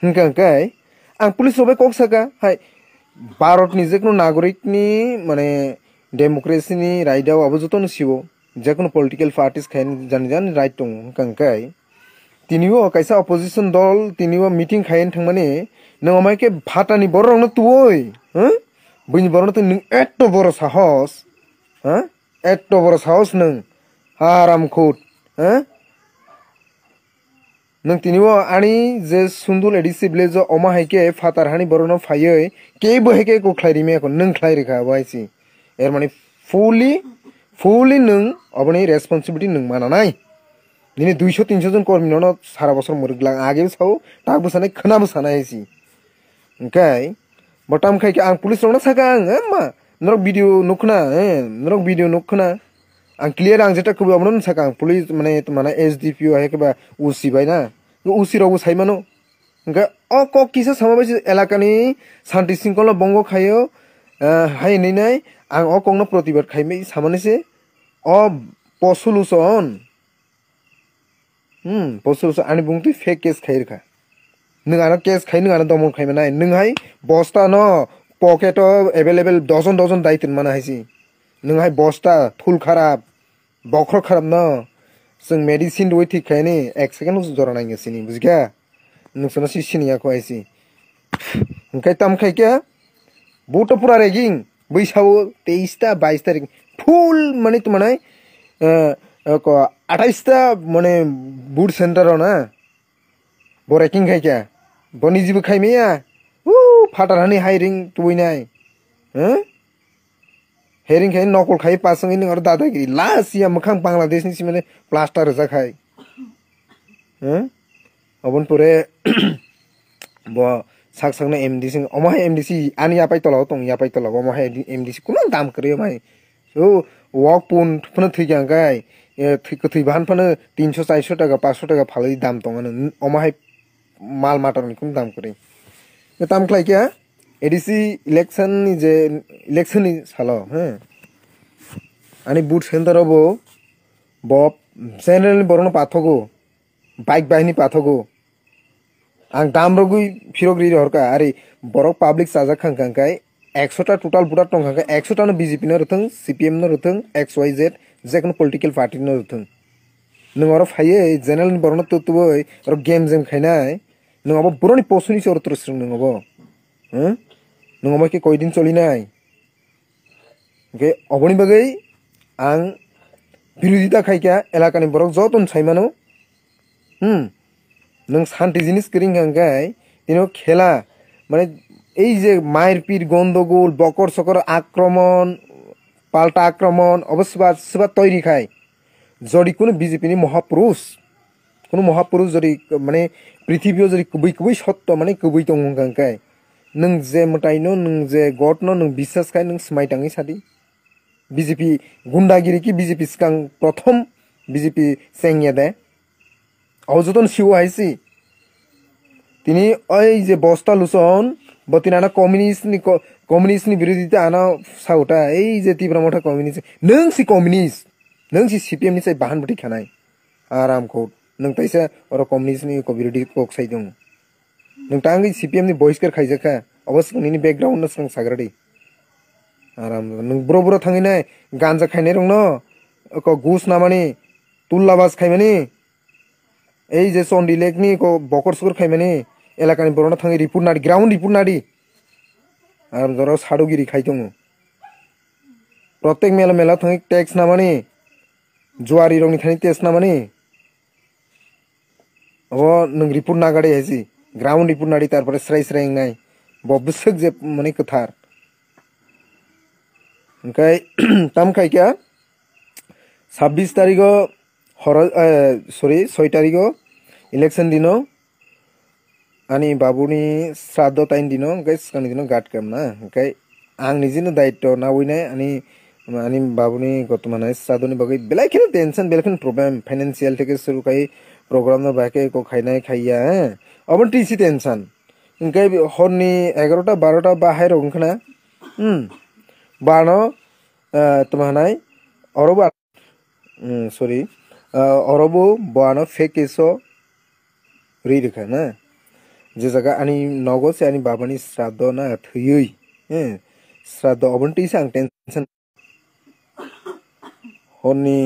हिंखांखाय आं पुलिस रबाय कक साका हाय भारत नि जेकुनु नागरिक नि माने डेमोक्रेसी नि राइट आव आबो जतन सिवो जेकुनु पॉलिटिकल पार्टीज खायन जान राइट दं हिंखांखाय तिनिबो कायसा अपोजिशन दल तिनिबो मीटिंग खायन थांमाने नों अमायके भाटानि बररंनो तुवै ह बैनि बररनो तो नों एट्ट बर साहस ह एट्ट बर साहस नों हाराम खोट ह नों तिनिबो आनी जे सुंदुल एडिसिबले जो अमा हायके फातार हानि बररनो फायै के बहेके को ख्लाइरिमे को नों ख्लाइरिखा वाइसी एर माने फुली नों अबनि रेस्पॉन्सिबिलिटी नों मानानाय दिनै 200-300 जन कर्मीनो सारा बसर मुरगला आगे साव ताक बसानाय खोना बसानाय सी ओंखाय बटाम खायके आं पुलिस रंना साका आं मा नरक वीडियो नुखना नरक वीडियो नुखना आं क्लियर आं जेटा कबो अमन साका आं पुलिस माने माने एसडीपीओ है केबा उसी बायना उसी रावबो साइमानो ओंखाय अ क किसा समाबाय एलाकानि शांति सिंखला बंग खायो हाय नैनाय आं अ कंनो प्रतिबाद खायमै सामानेसे अ पसुलुसन पसुलुसन आनि बुंति फेक केस खायरखा नों आना केस खाय नों आना दमन खाय मानाय नों हाय बस्ता न पकेट अवेलेबल डजन दायतन माना हायसी नों हाय बस्ता थुल खराब बखर खराब न जों मेडिसिन दoi ठीक खायनी एक सेकेंड जरा नायगसिनी बुझिका नोंसोरना सिनिया को आइसी ओंखाय ताम खायके बहुत पुरा रेगिं बैसाव 23-22 तारिख फुल माने तो माने 28 माने बुट सेंटर ना बो रेकिं खायके बनि जिबो खायमेया फाटार हानि हायरिं तुइनाय ह हेरिं खाय नकल खाय पासंग इन और दादागिरी लास्ट या मखां बांग्लादेश नि सिमाने प्लास्टर जाखाय ह अबन पुरे ब साक साकना एमडीसी अमाय एमडीसी आनि यापाय तलाव तं यापाय तलाव अमाय एमडीसी कुनो दाम करे माय सो वक पुन फन थैगांगाय थै बाहान फन 300-400 टाका 500 टाका फालै दाम तं अमाय माल माटर नि कुनो दाम करे दाम खायके एडीसी इलेक्शन नि जे इलेक्शन नि सालो ह आनि बुट सेंटर अबो बब जनरल बरनो पाथगो बाइक बाहिनी पाथगो आं दाम रगुई फिरग्री हरका अरे बरक पब्लिक साजा खांखांखाय 100 टा टोटल बुटा टंखांखाय 100 टा बीजेपी न रथों सीपीएम न रथों XYZ जेकुन पॉलिटिकल पार्टी न रथों नों और फाये जनरल बरनो तुतुबै और गेम जेम खायनाय नों अब बरनि पोसुनि सर तरस्रं नों अब ह नों अब के कयदिन चलिनाय के अबनि बगै आं बिरोधिता खायका एलाकानि बरक जतन साइमानो नों शांति जिनिस करिं गांगाय दिनो खेला माने এই যে মারপিট গন্ডগোল বকর সকর আক্রমণ পাল্টা আক্রমণ অবশ্যই সবা তৈরি খায় যদি কোনো বিজেপি নি মহাপুরুষ যদি মানে পৃথিবীও যদি কবই কবই সত্য মানে কবই দङ गांगाय नों जे मटाइनो नों जे गडनो नों বিশ্বাস खाय नों स्माइटाङै सादि बीजेपी गुंडागिरी की बीजेपी सिकां प्रथम बीजेपी सेंगे दे अजतन सिव हाइसी तिनी ओइ जे बस्ता लुसन बतिनाना कम्युनिस्ट नि विरोधिता आना साउटा ए जे तीव्र मोठा कम्युनिस्ट नों सी कम्युनिस्ट नों सी सीपीएम नि साइ बाहान बटि खानाय आराम को नों तैसा और कम्युनिस्ट नि को विरोधी कोक साइ दङ नों तांगै सीपीएम नि बहिष्कार खाइजाखा अवश्य नि बैकग्राउंड न संग साग्रादि आराम नों ब्रो थांगिनाय गांजा खायनाय रंग न को घुस नामानि तुल्लाबाज खायमानि এই যে চন্ডি লেকনি को बकर सुकर खायमानि एलाकानि बरना थाङै रिपोर्ट नाडी ग्राउंड रिपोर्ट नाडी आर जरा साडुगिरी खाय दङ प्रत्येक मेला मेला थाङै टैक्स नामानि जुवारी रंनि थाङै टेस्ट नामानि अब नों रिपोर्ट नागाडे हैसि ग्राउंड रिपोर्ट नाडी तारपरे स्राय स्रायनाय बबसक जे माने कथार ओंखाय ताम खायका 26 तारिख सॉरी 6 तारिख इलेक्शन दिनो आनी बाबुनी श्राद्ध टाइम दिनो ओंखाय सिगांनि दिनो गाट कामना ओंखाय आं निजिनो दायित्व नावैनाय आनी बाबुनी गतमानाय श्राद्धनि बगै बेलायखिनो टेंशन बेलायखिनो प्रब्लेम फाइनेंशियल थेके सुरुखाय प्रोग्राम न बाके को खायनाय खायया अबन टीसी टेंशन ओंखाय हरनि 11टा 12टा बाहाय रंखना बानो तमानाय अरबा सॉरी अरबो बानो फेक केसो री रखा ना je jaga ani nogo se ani babani sraddo na thuyui sraddo obonti sang tension honi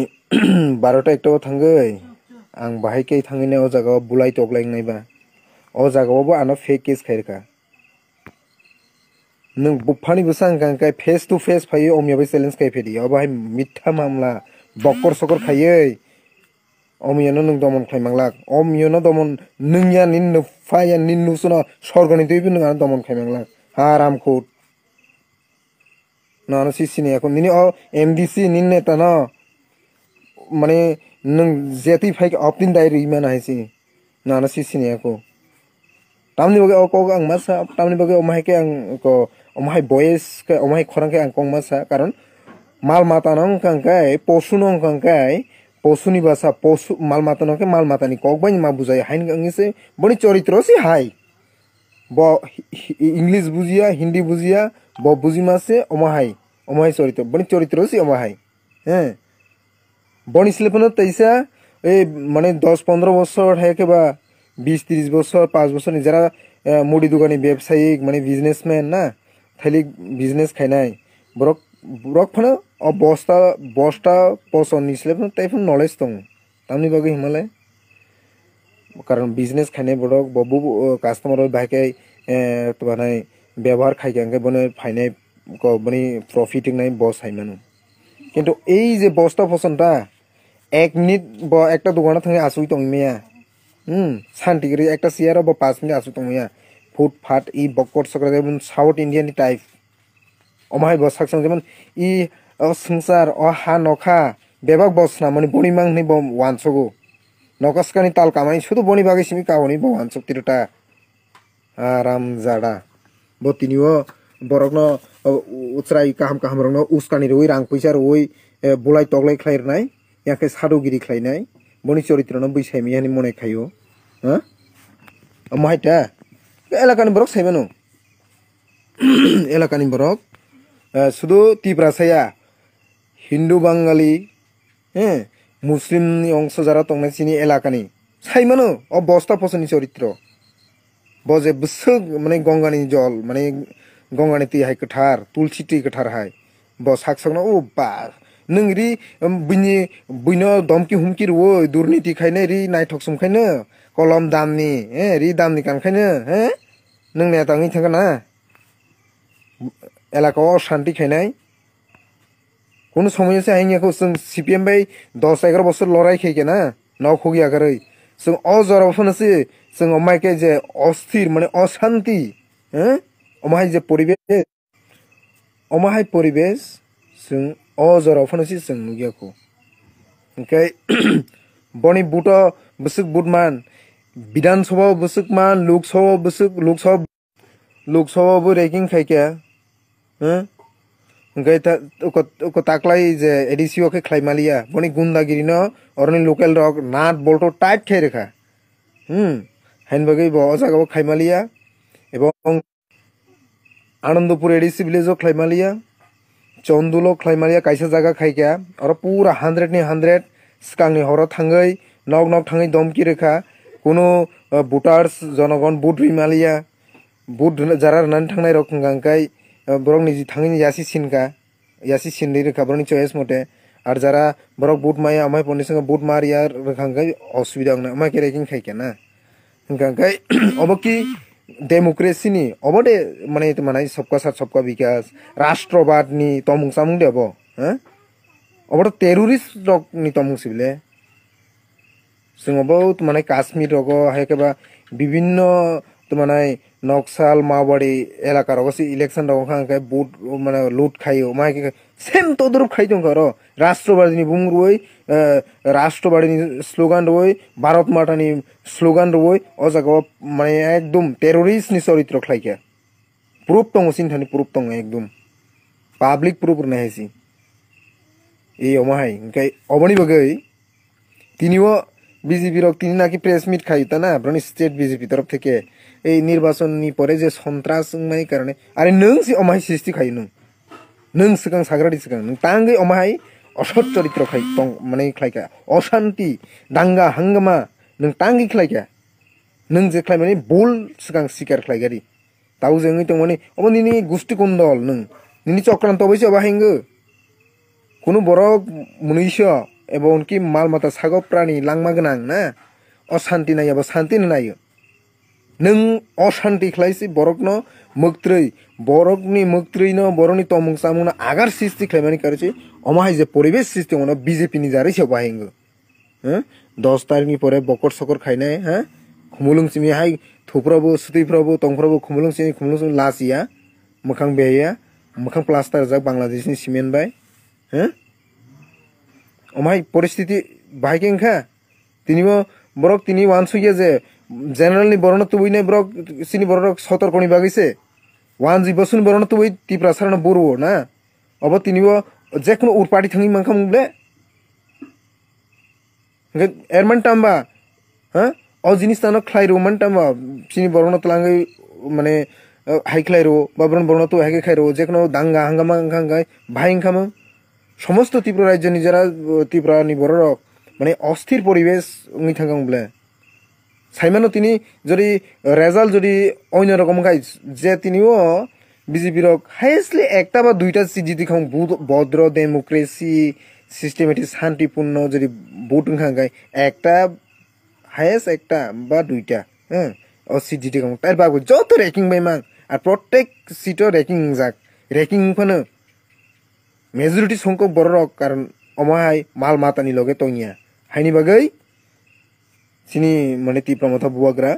12টা 1টা थांगै आं बाहाय कै थांगैने ओ जागा बुलाय टकलाय नायबा ओ जागाबो आनो फेक केस खायरका नों बुफानि बसां गांकाय फेस टू फेस फायो अमियाबो चैलेंज खाय फेदि ओ बाहाय मिथ्या मामला बक्कर सकर खायै अमियानो नों दमन खायमांलाक अमियानो दमन नोंया निन नुफाया निन नुसुना सरगनि दैबो नोंआ दमन खायमांलाक हारामखौ नानो सिसिनियाखौ निनि ओ एमडीसी निन नेता न माने नों जेति फाइक अपदिन डायरी मान हायसि नानो सिसिनियाखौ तामनि बगे ओ को आं मासा तामनि बगे ओ माहाय के आं को ओ माहाय बॉयस के ओ माहाय खरां के आं कों मासा कारण माल माता नं कांकाय पशु नं कांकाय पशुनि भाषा पशु माल माता नं के माल मातानि कोक बाय मा बुझाय हाइन गंगिसे बनि चरित्र से हाय ब इंग्लिश बुझिया हिंदी बुझिया ब बुझिमा से ओ माहाय चरित्र बनि चरित्र से ओ माहाय हैं बनि स्लेपनो तैसा ए माने 10-15 বছর है के बा 20-30 বছর 5 বছর नि जरा मुडी दुकानी व्यवसायिक माने बिजनेसमैन ना थालिक बिजनेस खायनाय ब्रक फनो अ बस्ता पसन निस्लेपनो टाइप नॉलेज दं तामनि बागै हिमालय कारण बिजनेस खायनाय ब्रक बबु कस्टमर बाके तो बानाय व्यवहार खायगांगे बने फायनाय को बनि प्रॉफिटिंग नाय बस हायमानु किन्तु এই যে বস্তা পছন্দটা 1 মিনিট ব একটা দোকানে থাকে আসুই তংমিয়া শান্তিগরি একটা চেয়ার ব 5 মিনিট আসু তংমিয়া ফুটফাট ই বক্কর সকরা যেমন সাউথ ইন্ডিয়ান টাইপ অমাই ব সাকসং যেমন ই সংসার অ হা নখা বেবাক বসনা মানে বনিমাং নি ব ওয়ানসগো নকসকানি তাল কামাই শুধু বনি বাগে সিমি কাওনি ব ওয়ানসক তিরটা आराम जाड़ा ब तिनिओ बरकनो उच्राई काहाम रंगनो उस्कानि रोई रां पैसा रोई बुलाय तगलाय खायरनाय याके सादुगिरि खायनाय बनि चरित्रनो बैसायमियानि मने खायो ह माइटा एलाकानि बरक सायबानो एलाकानि बरक शुधु तिब्रासाया हिंदू बांगाली मुस्लिमनि अंश जारा तंनाय सिनि एलाकानि सायमानो अ बस्ता पसनि चरित्र बजे बसुग माने गंगानि जल माने गंगानि ती हाय कठार तुलसी ती कठार हाय ब साकसंनो ओ बा नोंरि बिनो दमकि हुमकि वो दुर्नीति खायने रि नायथक समखायनो कलम दामनि रि दामनि कानखायनो नोंनिया ताङै थांगोना एलाकाव शान्ति खायनाय कोनो समय से हायनियाखौ जों सीपीएम बाय 10-11 বছর लड़ाई खायकेना नाव खोगियागारै जों अजराव फनोसि जों अमायके जे अस्थिर माने अशांति अमाय जे परिवेश जों अजराव फनोसि जों नुगियाखौ ओंखाय बनि बुट बसुक बुटमान विधानसभा बसुकमान लोकसभा रैंकिंग खायके ओंखाय उको ताकलाय जे एडीसीओ के खायमालिया बनि गुंडागिरि न अरनि लोकल रक नाट बोल्टो टाइट खाय रेखा हाइन बागै ब जागाव खायमालिया एवं आनंदपुर एडीसी विलेजो खायमालिया चंदुलो खायमालिया कायसा जागा खायका और पूरा 100 नि 100 स्कांनि हर थांगै नक थांगै दमकि रेखा कोनो बुटार्स जनगण बुट रिमालिया बुट जारा रनानै थांनाय रकम गांकाय बरक निजि थांगैनि यासि सिनदै रेखा बरनि चॉइस मते आर जारा बरक बुट माया अमाय पनि संग बुट मारिया रेखांगाय असुविधा न अमाय केरेकिं खायके ना गांकाय अबकी डेमोक्रेसी नि अबदे माने माने सबका साथ सबका विकास राष्ट्रवाद नि तमुं सामुं देब अबदे टेररिस्ट रक नि तमुं सिबले जों बहुत माने काश्मीर रगो हायकेबा विभिन्न तो माने नक्सल माओवादी एलाका रगसि इलेक्शन रगो खांकाय बुट माने लूट खायो माय सेम तदरुप खाय दं करो राष्ट्रवादी बुंरुय राष्ट्रवादी स्लोगान रोय भारत मातानि स्लोगान रोय ओ जागाव माने एकदम टेररिस्ट नि चरित्र खायके प्रूफ दं सिनथानि प्रूफ दं एकदम पब्लिक प्रूफ नायसि ए अमाहाय ओंखाय अबनि बगै तिनिओ बीजेपी रक तिनि नाकि प्रेस मिट खायता ना ब्रनि स्टेट बीजेपी तरफ थेके ए निर्वाचन नि परे जे सन्त्रास माने कारणे आरे नों सि अमाहाय सृष्टि खायो नों सिगां साग्रादि सिगां नों तांगै अमाहाय असत चरित्र खाय दं माने खायका अशांति दांगा हंगामा नों तांगै खायका nung je khlai mani bol sikang sikar khlai gari tau jengi tong mani obo nini gusti kondol nung nini chokranto boise oba hengu kuno borok munisho ebon ki mal mata sago prani langma gnang na অশান্তি নাই আবার শান্তি নাই নং অশান্তি খাইছি বরকনো মুক্ত্রই বরকনি মুক্ত্রইনো বরনি তমং সামুনা agar সৃষ্টি খাইমানি কারছে অমাহাই যে পরিবেশ সৃষ্টি মনো বিজেপি নি জারি সব বাহেঙ্গ হ্যাঁ 10 তারিখনি পরে বকর সকর খাইনাই হ্যাঁ খুমুলুং সিমি হাই থুপ্রাবো সুতিপ্রাবো তংপ্রাবো খুমুলুং সিমি লাসিয়া মোখাং বেয়া মোখাং প্লাস্টার যাক বাংলাদেশনি সিমেন্ট বাই হ্যাঁ অমাহাই পরিস্থিতি বাহাইকেংখা তিনিও borok tini wan suye je general ni borona tubui ne borok sini borok sotor koni bagise wan ji bosun borona tubui tipra sarana boru na obo tini bo je kono ur party thangi mangkam ble erman tamba ha o jinis tano khlairo man tamba sini borona tlangai mane hai khlairo babron borona tu hage khairo je kono danga hangama hangai bhaing khama সমস্ত ত্রিপুরা রাজ্য নিজেরা ত্রিপুরা নি borok মানে অস্থির পরিবেশ উনি থাকাং বলে সাইমানো তিনি যদি রেজাল্ট যদি অন্য রকম খাই যে তিনিও বিজেপির হাইয়েস্টলি একটা বা দুইটা সিট জিতি খাও ভদ্র ডেমোক্রেসি সিস্টেমেটিক শান্তিপূর্ণ যদি ভোট খাই একটা হাইয়েস্ট একটা বা দুইটা হ্যাঁ ও সিট জিতি খাও তার বাবু যত র্যাঙ্কিং বাই মাং আর প্রত্যেক সিটও র্যাঙ্কিং যাক র্যাঙ্কিং ফানো মেজরিটি সংখ্যক বড় কারণ অমাহাই মাল মাতানি লগে তংয়া হাইনি বাগৈ সিনি মানে ত্রিপুরা মথা বুয়াগ্রা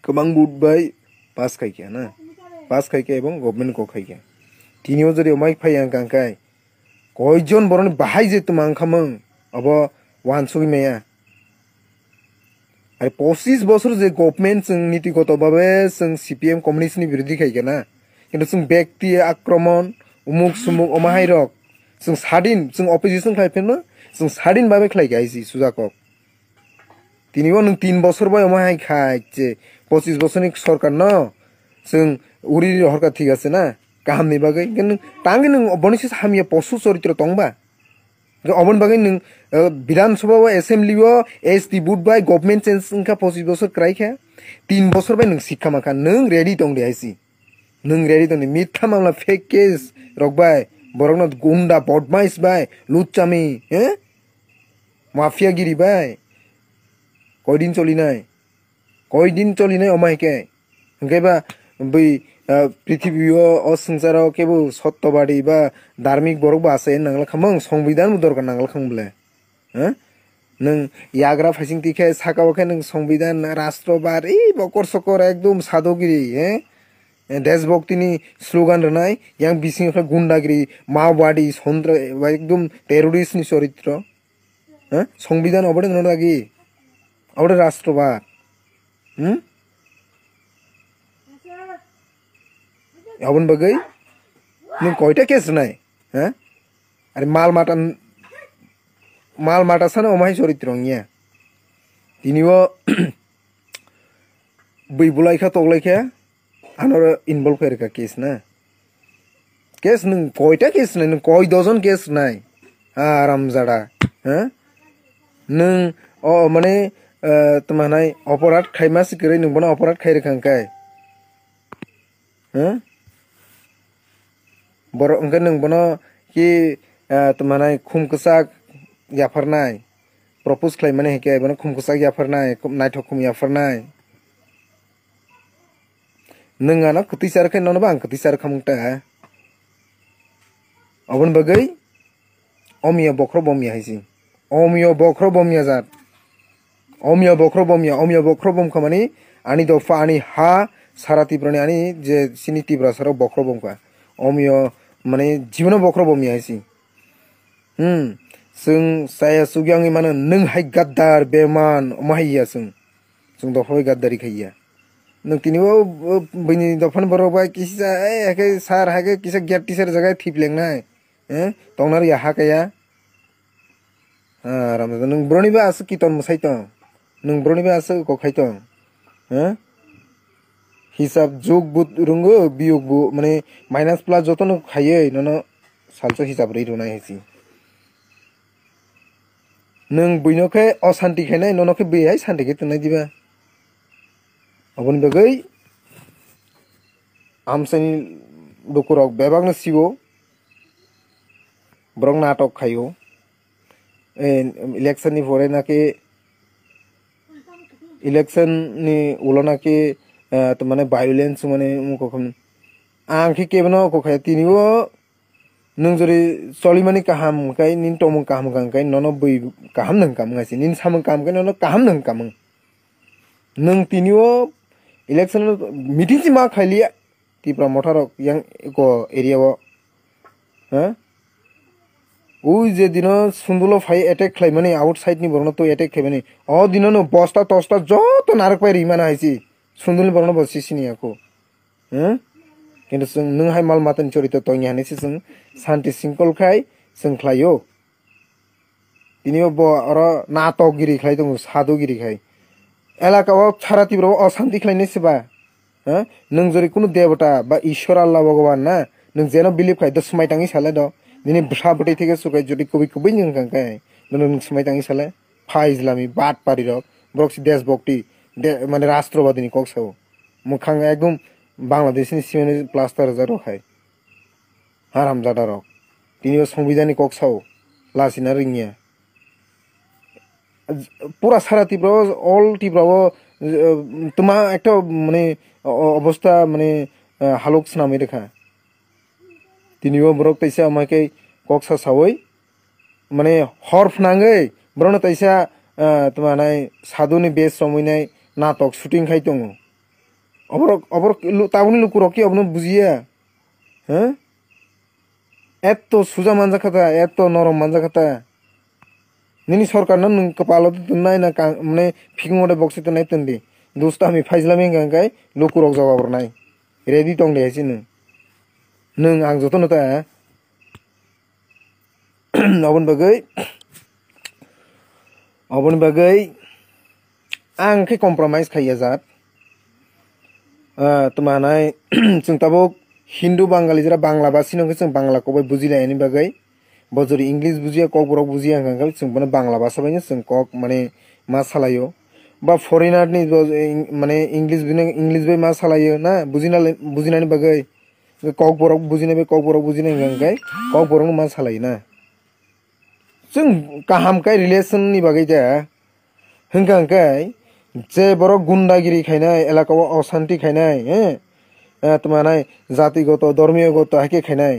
গোबां বুট বাই পাস খাইকে না পাস খাইকে এবং গভর্নমেন্ট কো খাইকে তিনিও যদি অমাই ফাইয়াং কাংকাই কয়জন বরনি বাহাই যে তুমাং খামং অব ওয়ান সুই মেয়া আর 25 বছর যে গভর্নমেন্ট जों নীতিগতভাবে जों সিপিএম কমিউনিস্টনি বিরোধী খাইকে না কিন্তু जों ব্যক্তি আক্রমণ উমুক সুমুক অমাহাই রক जों सादिन जों अपोजिशन खाइफेनो जों सादिन भाबे खाइगाइसि सुजाকক तिनिबो नों 3 বছর बय अमाहाय खाइचे 25 বছরनि सरकार न जों उरि हरका ठीक আছে ना गाहामनि बागै किन्तु तांगे नों बनिसि हामिया पशु चरित्र तंबा अबन बागै नों विधानसभा एसेम्बली एसटी बुट बाय गवर्नमेंट चेंज का 25 বছর क्राइखा 3 বছর बाय नों शिक्षा माखा नों रेडी दं देहायसि नों रेडी दं मिथ्या मामला फेक केस रकबाय borokno gunda bodmais bai luchami mafiagiri bai koidin cholinai omaike hingeba bai prithibiyo o sungsaro kebu sottobadi ba dharmik borok ba ase nangla khamang সংবিধান dorkar nangla khangle nang yagra phasing tikhe sakawake nang সংবিধান রাষ্ট্রবাদ এই বকর সকর একদম সাধগিরি দেশভক্তিনি slogan রনাই young বিসিং গুন্ডাগিরি মাওবাদী সন্ত্র একদম terrorist নি চরিত্র সংবিধান অবড়ে ননাগি অবড়ে রাষ্ট্রবাদ অবন বাগৈ নং কয়টা কেস নাই আরে মাল মাটা সানো অমাই চরিত্র ইয়া তিনিও বইবুলাইখা তগলাইখা আনর ইনভলভ হয়েছে কেস না কেস নং কয়টা কেস নাই নং কয় ডজন কেস নাই আরাম জাড়া নং ও মানে তোমানাই অপরাধ খাইমাসি করে নং বনা অপরাধ খাই রেখাংকাই বড় অঙ্কে নং বনা কি তোমানাই খুমকসাক ইয়াফারনাই প্রপোজ খাইমানে হেকে বনা খুমকসাক ইয়াফারনাই নাইথক খুম ইয়াফারনাই नोंगाना कतिसार खाय ननबा आं कतिसार खामुंटा अबन बागै अमिया बख्र बमिया हाइसि अमिया बख्र बमिया जात अमिया बख्र बम खामानि आनि दफा आनि हा सारा तिब्रानि आनि जे सिनि तिब्रा सारा बख्र बमखा अमिया माने जीवन बख्र बमिया हाइसि जों साया सुगियांगि माने नों हाय गाद्दार बेमान माहिया जों दफा गाद्दारि खाइया नों तिनिबो बनि दफान बरबा किसा एके सार हागे किसा गेट टीचर जगह थिपलेंनाय तंनार या हाकाया आराम नों ब्रनिबा आस कितन मसाइतो नों ब्रनिबा आस कखाइतो हिसाब जोग बुत रुंगो बियोग बु माने माइनास प्लस जतन खायै ननो सालसो हिसाब रै रुनाय हेसि नों बइनोखे अशान्ति खायनाय ननोखे बेहाय शान्तिखे तनाय दिबा Abon bagai amsani dokurok bebang na sibo brong natok khayo election ni pore naki election ni ulo naki to mane violence mane mukokham angki kebno ko khay tiniwo nung jori solimani kaham kai nin tomung kaham kai nono bui kaham nang kam ngasi nin samung kam kai nono kaham nang kam nung tiniwo election meeting si ma khailia tipra motarok yang ko area wo ha ui je dino sundulo phai attack khlaimani outside ni borno to attack khaimani o dino no bosta tosta joto narak pai rimana haisi sundul borno bosisi ni ako ha কিন্তু जों नों हाय माल मातन चरित तंनि हानिसि जों शान्ति सिंकल खाय जों ख्लायो बिनियो ब अर नाटकगिरि खाय दङ साधुगिरि खाय एलाकाव छारातिब्रो अशान्ति खायनिसबा ह नों जरि कुनु देवता बा ईश्वर अल्लाह भगवान ना नों जेनो बिलिभ खाय द समायताङि साले द दिनै बुसा बटै थेके सुखाय जदि कबि कबि नों कांकाय नों समायताङि साले फाइजलामी बात पारि रक ब्रक्सि देशभक्ति माने राष्ट्रवादीनि कक्साव मुखां एकदम बांग्लादेशनि सिमेन्ट प्लास्टार जारो खाय हाराम जादारक तिनियो संविधानिक कक्साव लासिना रिंगिया पूरा सारा तिब्रो ऑल तिब्रो तुमा एकटा माने अवस्था माने हालक सनामे रेखा तिनियो ब्रक तैसा माके कक्सा सावै माने हरफ नांगै ब्रनो तैसा तुमानाय साधुनि बेस समयनाय नाटक शूटिं खाय दङ अबर ताबुनि लुकुरकी अबनो बुजिया हैं एत्तो सुजा मानजा खाता एत्तो नरम मानजा खाता निनी सरकार न नों कपाल नाय ना माने फिकिं मडे बक्स त नाय तंदी दोस्ता मी फाइजलामी गांगाय लुकुरक जवाबर नाय रेडी दं देसि नों आं जतो नता अबन बगै आं के कम्प्रोमाइज खाया जात तुमानाय जों ताबो हिंदू बांगाली जरा बांग्ला बासी नंगो जों बांग्ला को बुजिलायनि बागै बजरी इंग्लिश बुजिया कक बरक बुजिया गांगा जों बने बांग्ला भाषा बायनो जों कक माने मा सालायो बा फरेनार नि माने इंग्लिश बे मा सालायो ना बुजिनानि बागै कक बरक बुजिनाय बे कक बरक बुजिनाय गांगाय कक बरक मा सालायो ना जों काहाम काय रिलेशन नि बागै जा हंगांगाय जे बरक गुंडागिरी खायनाय एलाकाव अशांति खायनाय तुमानाय जातिगत धर्मीयगत हाके खायनाय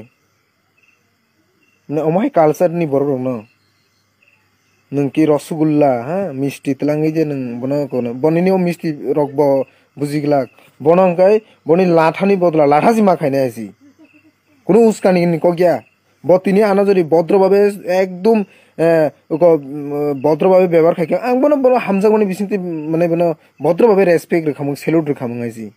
अमाय कल्चर नि बरक न नों कि रसगुल्ला हा मिष्टि तलांगै जे नों बनो कोन बनिनियो मिष्टि रकब बुजिगलाक बनंगाय बनि लाठानि बदला लाठाजि मा खायनाय आसि कुनु उस्कानि नि कगिया बतिनि आना जरि भद्रभावे एकदम भद्रभावे व्यवहार खायके आं बनो बनो हामजागनि बिसिंति माने बनो भद्रभावे रेसपेक्ट रखामु सेल्यूट रखामु आइसि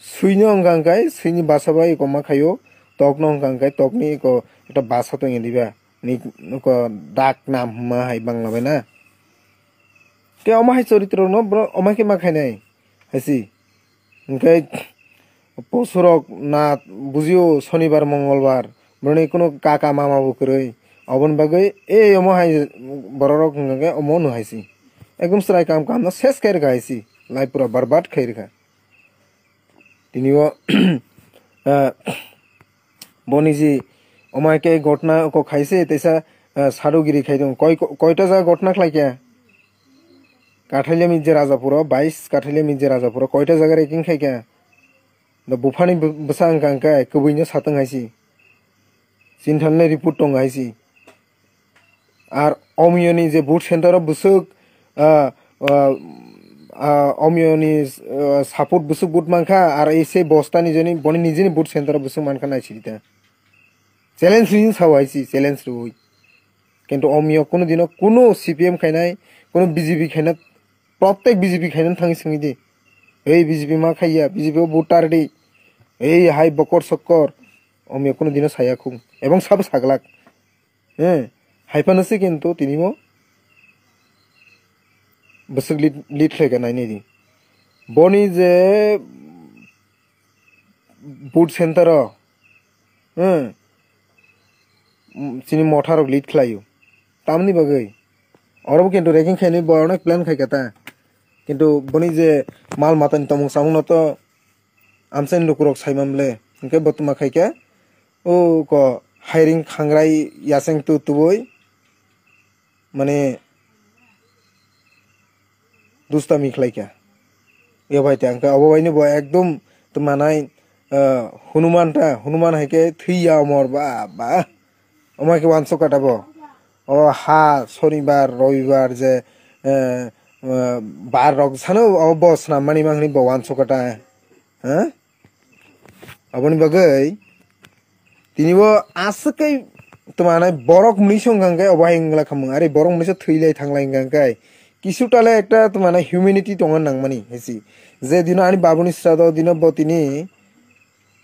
सुइनो अंगांगाय सुइनि भाषा बाय कमा खायो तकनो अंगांगाय तकनि को एटा भाषा तो एदिबा नि को डाक नाम मा हाय बांग्ला बायना के अमाय चरित्र न ब्र अमाय के मा खायनाय आइसि ओंखाय पसरक ना बुजियो शनिबार मंगलबार ब्रने कोनो काका मामा बुकरै अबन बागै ए अमाय बररक गंगे अमो न हायसि एकदम सराय काम न शेष कर गायसि लाइफ पूरा बर्बाद खैरखा तिनियो बनिजी अमाय के घटना को खाइसे तैसा साधुगिरी खाइदों कयटा जा घटना खलाइया काठैले मिजे राजापुर 22 काठैले मिजे राजापुर कयटा जागा रेकिं खाइया द बुफानि बसां गांका कबैनो सातों हाइसि चिन्थानले रिपोर्ट दं हाइसि आर अमियनि जे बुट सेन्टर बुसुक अमियनि सापोर्ट बुसुक बुट मानखा आर एसे बस्तानि जनि बनि निजेनि बुट सेन्टर बुसुक मानखा नायसिता चैलेंज रिन सावाइसि चैलेंज रुइ किन्तु अमिय कोनो दिनो कोनो सीपीएम खायनाय कोनो बीजेपी खायना प्रत्येक बीजेपी खायना थांगि संगिदि ए बीजेपी मा खाइया बीजेपी भोटार दे ए हाय बकर सक्कर अमिय कोनो दिनो सायाखु एवं सब सागलाक हाइफानोसै किन्तु तिनिमो बसुक लिट लेगा नायनि बनि जे बुट सेन्टर चिनि मोठारक लिट खलायो तामनि बागै अरब किन्तु रेकिं खायनि बरने प्लान खायकाता किन्तु बनी जे माल मातानि तमु सामुन तो आमसेन लुकुरक साइमामले इनके बतमा खाइके ओ को हायरिंग खांग्राई यासें तु तुबोय माने दुस्ता मिखलाइका ये भाईते अंका अबाइने बो एकदम तुमानाय हनुमान हाइके थैया अमर बा बा अमाके वानसो काटाबो ओ हा शनिबार रविबार जे बार रक सानो अब स्ना मानि मांगनि बो वानसो काटा हाँ अबनि बगै तिनिबो आसकै तुमानाय बरक मुनिसो गांगे अबाय इंगला खामु अरे बरक मुनिसो थैलाय थांलाय गांगे किसुटाले एकटा तुमानाय ह्यूमिनिटी दङ नांमानि हेसि जे दिन आनि बाबुनि श्राद दिन बतिनि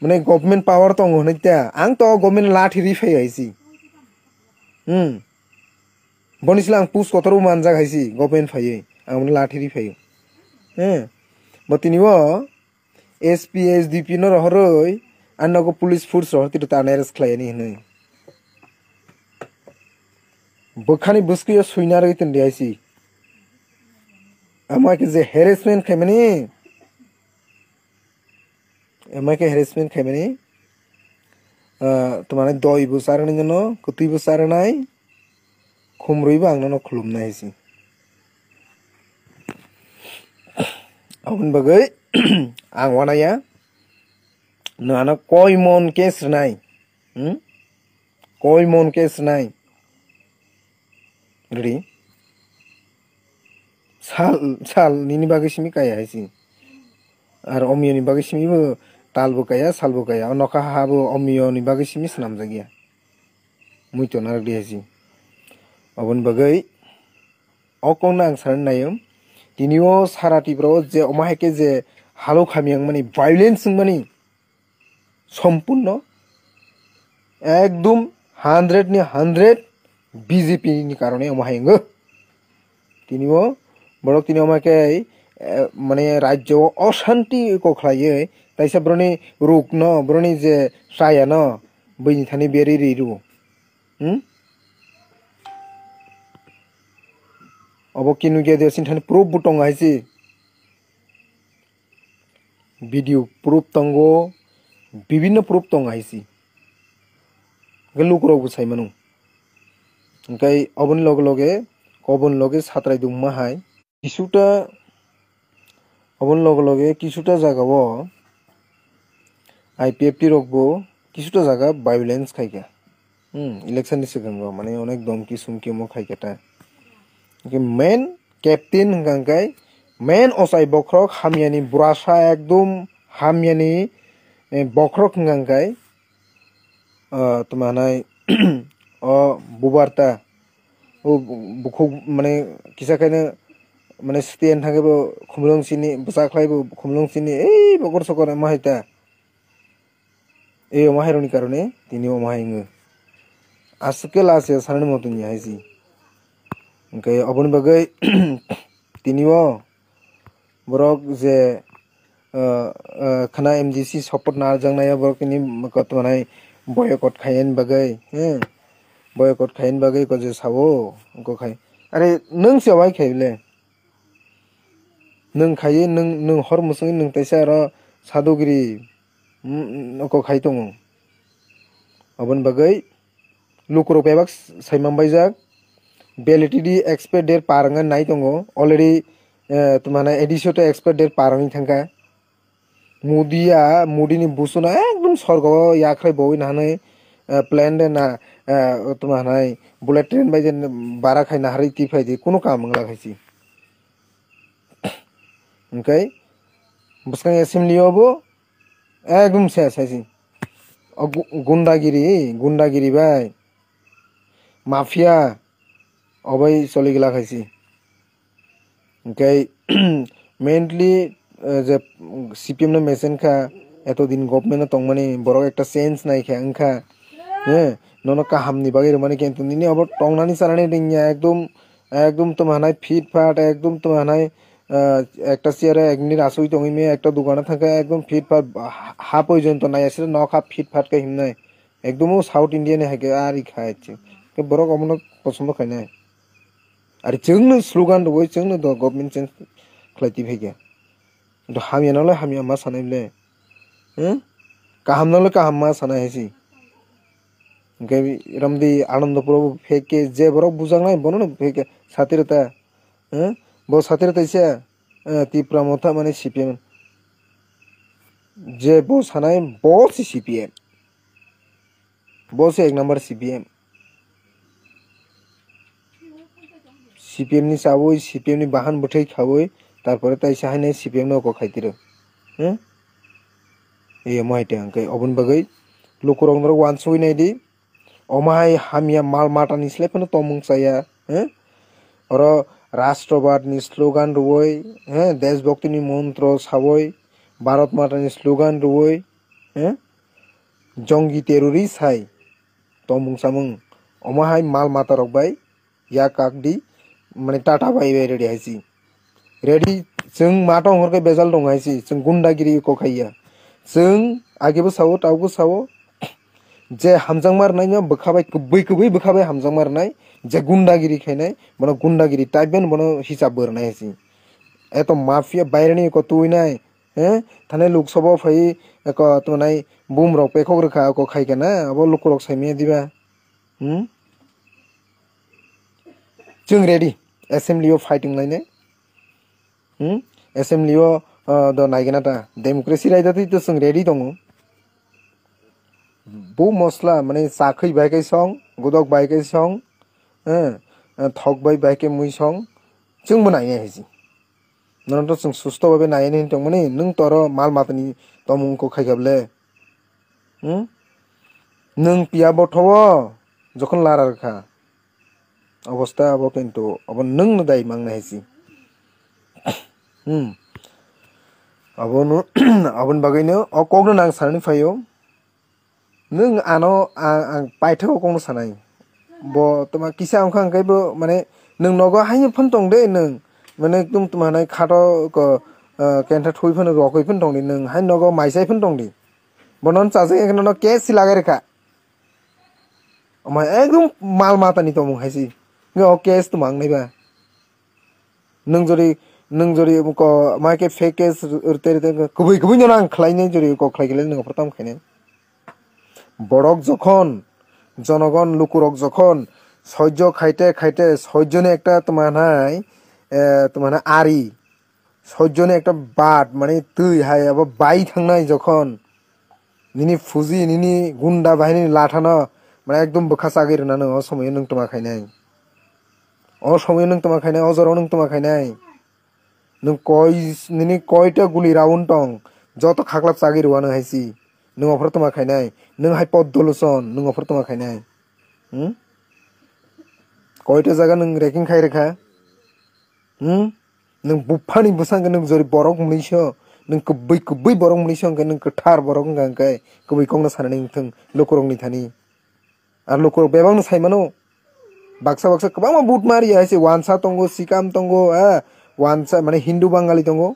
माने गभर्नमेंट पावर दङ होनैता आं तो गभर्नमेंट लाठी रिफाय हाइसि बनिसला आं पुस कतरो मानजा हाइसि गभर्नमेंट फायै आं लाठी रिफाय बतिनिबो एसपी एसडीपी न रहरै अन्नको पुलिस फोर्स रहति त अरेस्ट खलायनि हनै बखानि बुस्कियो सुइना रै तन दियासि अमाके जे हेरेसमेंट खायमानि अमाके हेरेसमेंट खायमानि तुमाने दय बुसारनि जनो कुति बुसारनाय खुमरैबो आंनो खुलुमनाय हाइसि अबन बगै आं वानाया नाना कय मन केस नाय कय मन केस नाय रेडी साल निनि बागै सिमि काया हाइसि आर अमियोनि बागै सिमिबो तालबो काया सालबो काया नखा हाबो अमियोनि बागै सिमि सनाम जागिया मुइतो नार दियासि अबन बगै अकोना आं सारन नायम तिनिओ सारातिब्रो जे अमाहेके जे हालो खामियां मानि वायलेंस मानि सम्पूर्ण एकदम 100 नि 100 बीजेपी नि कारणे अमाहेंगो तिनिओ बरक तिनि अमाके माने राज्य अशांति को खलाये ताइसा ब्रनि रुक न ब्रनि जे साया न बैनि थानि बेरि रिरु अब किनु गे देसिन थानि प्रूफ बुटं हाइसि वीडियो प्रूफ तंगो विभिन्न प्रूफ तंग हाइसि गलुकरो बुसाइ मनु ओंखाय अबन लगे लगे कबन लगे सात्राय दुंमा हाय किसुटा अबन लगे लगे किसुटा जागाव आईपीएफटी रखबो किसुटा जागा वायलेंस खायगा इलेक्शन नि सिगांगो माने अनेक दमकि सुमकि मो खायगाटा मेन कैप्टेन हंगांगाय मेन ओसाई बख्रक हामियानि ब्रासा एकदम हामियानि बख्रक हंगांगाय तुमानाय बुबारता ओ बुखौ माने किसाखायनो माने स्टेन थांगेबो खुमलंसिनि बसाख्लायबो खुमलंसिनि ए बगर सकरे माहायता ए माहायरनि कारणे तिनि माहायङो आसके लासे सारनि मतनि हायसि ओंखाय अबन बगै तिनिओ बरक जे खाना एमजीसी सपोर्ट नारजांनाया बरक तिनि कतनाय बयकट खायन बगै बयकट खायन बगै को जे सावो को खाय अरे नों सेवाय खायले नों खायो नों हर मुसुं नों तैसा र सादुगिरि को खाय दङ अबन बगै लुकुरो पेबाक साइमामबायजाक बेलिटिडी एक्सपायर डेट पारंगा नाय दङ अलरेडी तुमाना एडिसोटा एक्सपायर डेट पारंनि थांगा मुदिनि बुसुना एकदम स्वर्ग याख्रै बय नानै प्लेन देना तुमानाय बुलेट ट्रेन बायदि बारा खाय नाहारै ति फायदि कोनो काम मंगला खायसि ओंखाय बसखां एसेम्बलियावबो एकदम सेसायसि गुंडागिरि बाय माफिया अबाय चलिगला खायसि ओंखाय मेनलि जे सीपीएम न मेसेन का एतो दिन गवर्नमेंट तंगमानि बरक एकटा सेंस नायखा ओंखा ननो काहामनि बागै रमानि केन्तु निनि अब टंगनानि सारानि दिंया एकदम तुमानाय फिट फाट एकदम तुमानाय एकटा सियारे एकनि रासुइ तंगिमे एकटा दुकाना थाका एकदम फिट फाट हा पर्यन्त नायासिर नखा फिट फाट का हिमनाय एकदम साउथ इंडियानि हाके आरि खायचे के बरक अमनो पसंद खायनाय आरो जोंनो स्लोगान दबो जोंनो द गवर्नमेंट चेंज खलायति फैगे तो हामिया नालाय हामिया मा सानायले kaham नालाय kaham मा सानाय हायसि ओंखाय रामदि आनंदपुराव फेके जे बरक बुजांनाय बनो फेके सातिरता बो सातिरता इसे तीप्रा मथा माने सीपीएम जे बो सानाय बो से सीपीएम बो से एक नंबर सीपीएम सीपीएम नि चावै सीपीएम नि बाहान बथै खावै तारपरे ताइसा हायनाय सीपीएम नो को खाइतिरो ए माइते अंके अबन बगै लोकरंग वानसुइ नायदि अमाय हामिया माल माटा नि स्लेपनो तमंग साया और राष्ट्रवाद नि स्लोगान रुवै देशभक्ति नि मंत्र सावै भारत माता नि स्लोगान रुवै जंगी टेररिस्ट हाय तमंग सामंग अमाय माल माता रखबाय या काकदी माने टाटा बाय रेडी हायसि रेडी जों माटा हरके बेजाल दं हायसि जों गुंडागिरि को खाइया जों आगेबो सावो तावबो सावो जे हामजां मारनाय बखाबाय कबै बखाबाय हामजां मारनाय जे गुंडागिरि खायनाय बनो गुंडागिरि टाइपबेन बनो हिसाब बरनाय हायसि एतो माफिया बायरनि को तुइनाय थाने लोकसभा फै को तनाय बुम रक पेखक रखा को खायगेना अब लोकरक साइमे दिबा जों रेडी एसेम्बली ऑफ फाइटिंग लाइने एसेम्बली ऑफ द नायगेनाटा डेमोक्रेसी रायदाति तो जों रेडी दङ बो मसला माने साखै बायकै सं गुदक बायकै सं थक बायकै मुइ सं जों बनायने हायसि नरन्थ जों सुस्थ भाबे नायने हिंतों माने नों तर माल मातनि तमुं को खायगाबले नों पिया बथव जखन लारारखा अवस्था अब किन्तु अब नों दाय मांगना हायसि अबन बगैनो अकगनो नां सारनि फायो नों आनो पाइथाव कौन सानाय बो तमा किसा अंखा अंखायबो माने नों नगो हाय फन दं दे नों माने एकदम तमानाय खातो को केन्था थुइ फन रकै फन दं नों हाय नगो माइसाय फन दं दि बनन चाजे एकन केस लागाय रेखा अमा एकदम माल मातानि तो हायसि ग केस तो मांगनायबा नों जरि को माके फेक केस उरते कबै नां खलायनाय जरि को खलायगले नों प्रथम खायनाय बड़क जखन जनगण लुकुरक जखन सह्य खाइते खाइते सह्यने एकटा तुम्हारा आरी सह्यने एकटा बाद माने तै हाय अब बाई थांनाय जखन निनि फुजी निनि गुंडा बाहिनी लाथाना माने एकदम बखा सागिर ना अ समय नों तमा खायनाय अ समय नों तमा खायनाय अजर नों तमा खायनाय नों निनि कयटा गुली राउन्ड दं जत खाख्लाब सागिर वानो हायसि नों अफर तमा खायनाय नों हाय पद्दलसन नों अफर तमा खायनाय कयटा जागा नों रेकिं खाय रेखा नों बुफानि बुसांग नों जरि बरक मुनिसो नों कबै बरक मुनिसो नों कथार बरक गांखाय कबै कौनो साननाय नों लोकरंनि थानि आर लोकर बेबांनो साइमानो बाक्सा कबां बुट मारि हायसि वानसा तंगो सिकाम तंगो वानसा माने हिंदू बांगाली तंगो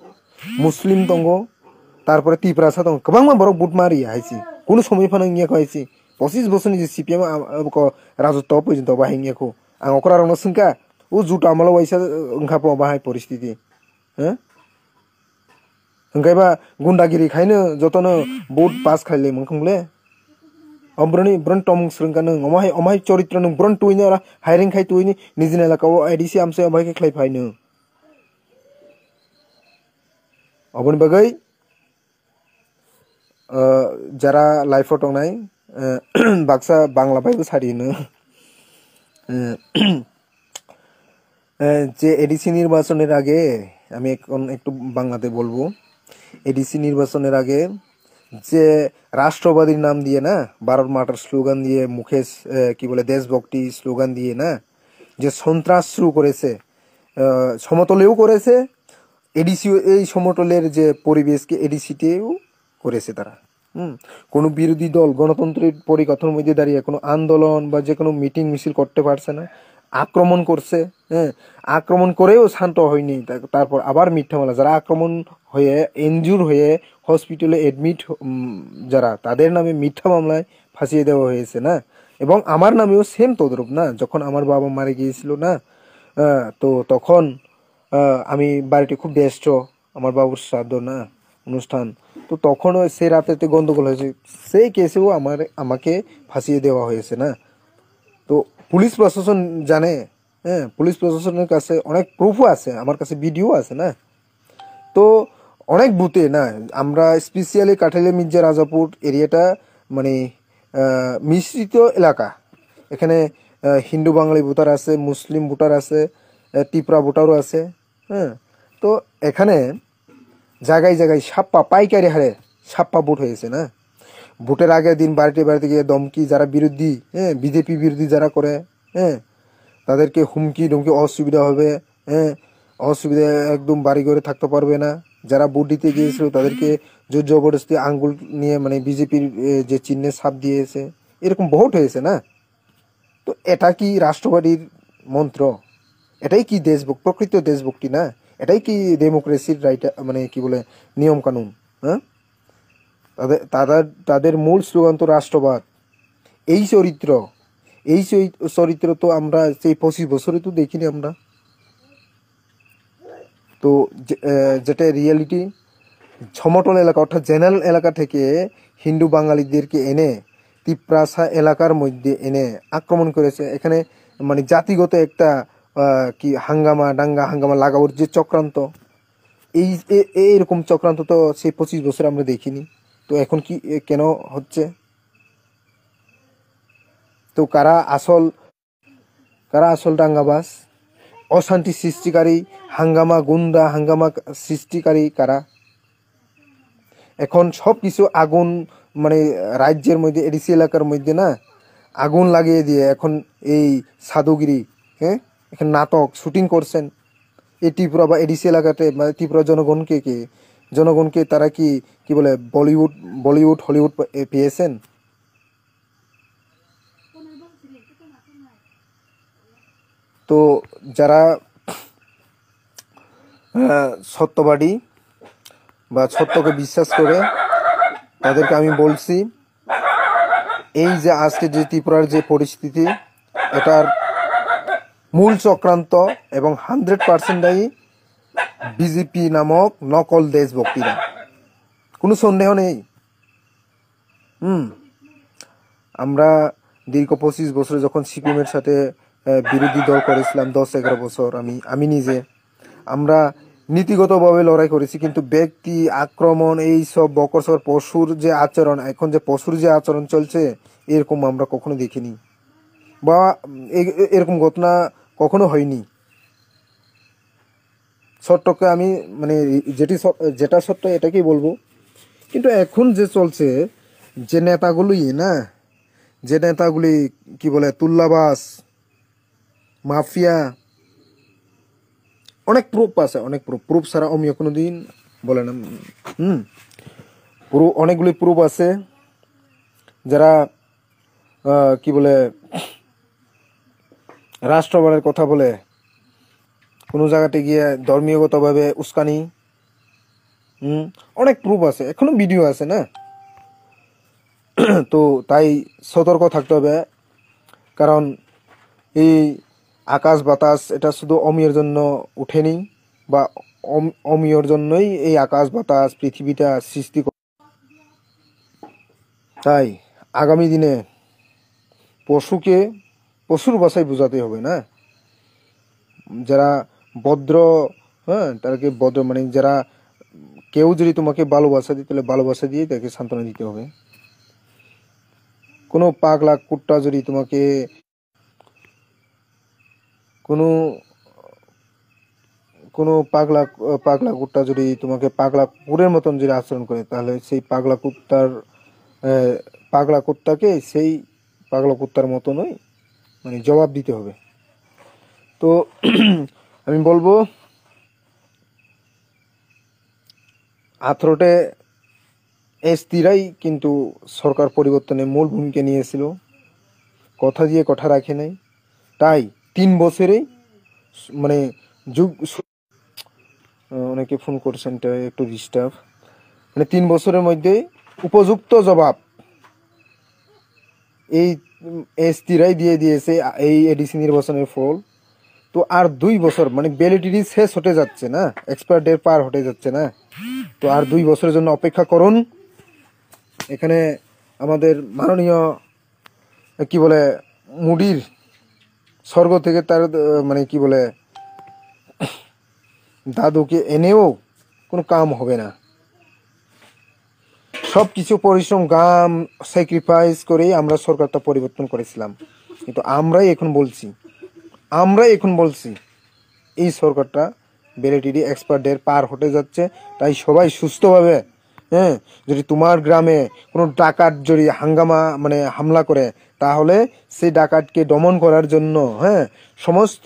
मुस्लिम तंगो तारपरे तिप्रासा दं कबां बरक बुट मारि हायसि कोनो समय फान निया खायसि 25 बोसोरनि जे सीपीएम को राजत्व पर्यन्त बाहायनियाखौ आं अकरा रंनो सोंका उ जुटा आमला वाइसा ओंखापो बाहाय परिस्थिति ओंखायबा गुंडागिरि खायनो जतनो बुट पास खायले मंखंले ब्रन टमंग स्रंका नों अमाय चरित्र नों ब्रन टुइनो हायरिं खाय टुइनि निजिना लाकाव आईडीसी आमसे अमाय के खाय फायनो अबन बगै जरा लाइफ दंनाय बाक्सा बांला बायबो सारिनो যে এডিসি নির্বাচনের আগে আমি একটু বাংলাতে বলবো এডিসি নির্বাচনের আগে যে রাষ্ট্রবাদীর নাম দিয়ে না ভারত মাতার স্লোগান দিয়ে মুখে কি বলে দেশভক্তি স্লোগান দিয়ে না যে সন্ত্রাস শুরু করেছে সমতলেও করেছে এডিসি এই সমতলের যে পরিবেশকে এডিসিতেও করেছে তারা কোনো বিরোধী দল গণতন্ত্রের পরিকাঠামোর মধ্যে দাঁড়িয়ে কোনো আন্দোলন বা যে কোনো মিটিং মিছিল করতে পারছে না আক্রমণ করছে আক্রমণ করেও শান্ত হয়নি তারপর আবার মিথ্যা মামলা যারা আক্রমণ হয়ে ইনজুর হয়ে হসপিটালে এডমিট যারা তাদের নামে মিথ্যা মামলায় ফাঁসিয়ে দেওয়া হয়েছে না এবং আমার নামেও সেম তদ্রুপ না যখন আমার বাবা মারা গিয়েছিল না তো তখন আমি বাড়িতে খুব ব্যস্ত, আমার বাবুর শ্রাদ্ধ না অনুষ্ঠান, তো তখনও সেই রাতেতে গন্ডগোল হয়েছে, সেই কেসেও আমাকে ফাঁসিয়ে দেওয়া হয়েছে না। তো পুলিশ প্রশাসন জানে, হ্যাঁ, পুলিশ প্রশাসনের কাছে অনেক প্রুফও আছে, আমার কাছে ভিডিও আছে না। তো অনেক বুথে না, আমরা স্পেশালি কাঠালিয়া মির্জা রাজাপুর এরিয়াটা মানে মিশ্রিত এলাকা। এখানে হিন্দু বাঙালি ভোটার আছে, মুসলিম ভোটার আছে, ত্রিপুরা ভোটারও আছে, হ্যাঁ। তো এখানে জায়গায় জায়গায় ছাপ্পা পাইকারি হারে ছাপ্পা ভোট হয়েছে না। ভোটের আগের দিন বাড়িতে বাড়িতে গিয়ে দমকি, যারা বিরোধী, হ্যাঁ, বিজেপি বিরোধী যারা করে, হ্যাঁ, তাদেরকে হুমকি ধুমকি, অসুবিধা হবে, হ্যাঁ, অসুবিধা, একদম বাড়ি ঘরে থাকতে পারবে না। যারা ভোট দিতে গিয়েছিল তাদেরকে জোর জবরদস্তি আঙ্গুল নিয়ে মানে বিজেপির যে চিহ্নে ছাপ দিয়েছে, এরকম বহুত হয়েছে না। তো এটা কি রাষ্ট্রবাদীর মন্ত্র? এটাই কি দেশভক্তি, প্রকৃত দেশভক্তি না? এটাই কি ডেমোক্রেসির রাইট, মানে কি বলে নিয়ম কানুন? হ্যাঁ, তাদের মূল স্লোগান তো রাষ্ট্রবাদ। এই চরিত্র, এই চরিত্র তো আমরা সেই 25 বছরে তো দেখিনি আমরা। তো যেটা রিয়েলিটি, সমতল এলাকা অর্থাৎ জেনারেল এলাকা থেকে হিন্দু বাঙালিদেরকে এনে তিপ্রাসা এলাকার মধ্যে এনে আক্রমণ করেছে। এখানে মানে জাতিগত একটা কি হাঙ্গামা লাগানোর যে চক্রান্ত, এইরকম চক্রান্ত তো সেই 25 বছর আমরা দেখিনি। তো এখন কি কেন হচ্ছে? তো কারা আসল দাঙ্গাবাজ, অশান্তি সৃষ্টিকারী, হাঙ্গামা সৃষ্টিকারী কারা? এখন সব কিছু আগুন, মানে রাজ্যের মধ্যে এডিসি এলাকার মধ্যে না আগুন লাগিয়ে দিয়ে এখন এই সাধুগিরি, হ্যাঁ, এখন নাটক শুটিং করছেন এই ত্রিপুরা বা এডিসি এলাকাতে। মানে ত্রিপুরা জনগণকে তারা কি বলে বলিউড হলিউড পেয়েছেন? তো যারা সত্যবাদী বা সত্যকে বিশ্বাস করে, তাদেরকে আমি বলছি, এই যে আজকে যে ত্রিপুরার যে পরিস্থিতি, এটার মূল চক্রান্ত এবং 100% দায়ী বিজেপি নামক নকল দেশভক্তিরা, কোনো সন্দেহ নেই। আমরা দীর্ঘ 25 বছরে যখন সিপিএমের সাথে বিরোধী দল করেছিলাম, 10-11 বছর, আমি নিজে, আমরা নীতিগতভাবে লড়াই করেছি, কিন্তু ব্যক্তি আক্রমণ, এই সব বকরসর পশুর যে আচরণ, এখন যে পশুর যে আচরণ চলছে, এরকম আমরা কখনো দেখিনি বা এরকম ঘটনা কখনো হয়নি। সত্যকে আমি মানে যেটা সত্য এটাকেই বলবো। কিন্তু এখন যে চলছে, যে নেতাগুলি কি বলে তুল্লাবাস, মাফিয়া, অনেক প্রুফ আছে, অনেক প্রুফ ছাড়া অমিয় কোনো দিন বলে না। অনেকগুলি প্রুফ আছে। যারা কি বলে রাষ্ট্রবাদের কথা বলে, কোনো জায়গাতে গিয়ে ধর্মীয়গতভাবে উস্কানি, অনেক প্রুফ আছে, এখনো ভিডিও আছে না। তো তাই সতর্ক থাকতে হবে, কারণ এই আকাশ বাতাস এটা শুধু অমিয়ের জন্য উঠেনি, বা অমিয়র জন্যই এই আকাশ বাতাস পৃথিবীটা সৃষ্টি। তাই আগামী দিনে পশুর ভাষায় বোঝাতে হবে না। যারা ভদ্র, হ্যাঁ, তাদেরকে ভদ্র, মানে যারা কেউ যদি তোমাকে ভালোবাসা দিই, তাহলে ভালোবাসা দিয়ে তাকে সান্ত্বনা দিতে হবে। কোনো পাগলা কুত্তা যদি তোমাকে কোনো পাগলা কুত্তা যদি তোমাকে পাগলা কুকুরের মতন যদি আচরণ করে, তাহলে সেই পাগলা কুত্তাকে সেই পাগলা কুত্তার মতনই মানে জবাব দিতে হবে। তো আমি বলবো, আথরোটে এসটিরাই কিন্তু সরকার পরিবর্তনে মূল ভূমিকা নিয়েছিল, কথা দিয়ে কথা রাখে নাই। তাই 3 বছরেই মানে অনেকে ফোন করছেন, একটু ডিস্টার্ব, মানে 3 বছরের মধ্যে উপযুক্ত জবাব এই এসটিরাই দিয়ে দিয়েছে এই এডিসি নির্বাচনের ফল। তো আর 2 বছর মানে ভ্যালিডিটি শেষ হতে যাচ্ছে না, এক্সপায়ার ডেট পার হতে যাচ্ছে না, তো আর 2 বছরের জন্য অপেক্ষা করুন। এখানে আমাদের মাননীয় কি বলে মুডির স্বর্গ থেকে তার মানে কি বলে দাদুকে এনেও কোনো কাম হবে না। সব কিছু পরিশ্রম গাম স্যাক্রিফাইস করেই আমরা সরকারটা পরিবর্তন করেছিলাম, কিন্তু আমরাই এখন বলছি এই সরকারটা ভ্যালিডিটি এক্সপায়ার ডেট পার হতে যাচ্ছে। তাই সবাই সুস্থভাবে, হ্যাঁ, যদি তোমার গ্রামে কোনো ডাকাত যদি মানে হামলা করে, তাহলে সেই ডাকাতকে দমন করার জন্য, হ্যাঁ, সমস্ত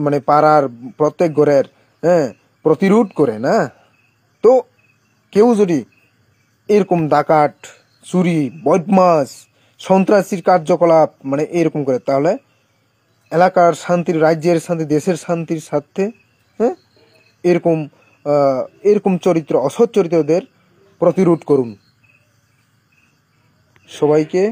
মানে পাড়ার প্রত্যেক ঘরের, হ্যাঁ, প্রতিরোধ করে না। তো কেউ যদি এরকম ডাকাত, চুরি, বদমাস, সন্ত্রাসীর কার্যকলাপ মানে এরকম করে, তাহলে এলাকার শান্তির, রাজ্যের শান্তি, দেশের শান্তির স্বার্থে, হ্যাঁ, এরকম এরকম চরিত্র, অসৎ চরিত্রদের প্রতিরোধ করুন। সবাইকে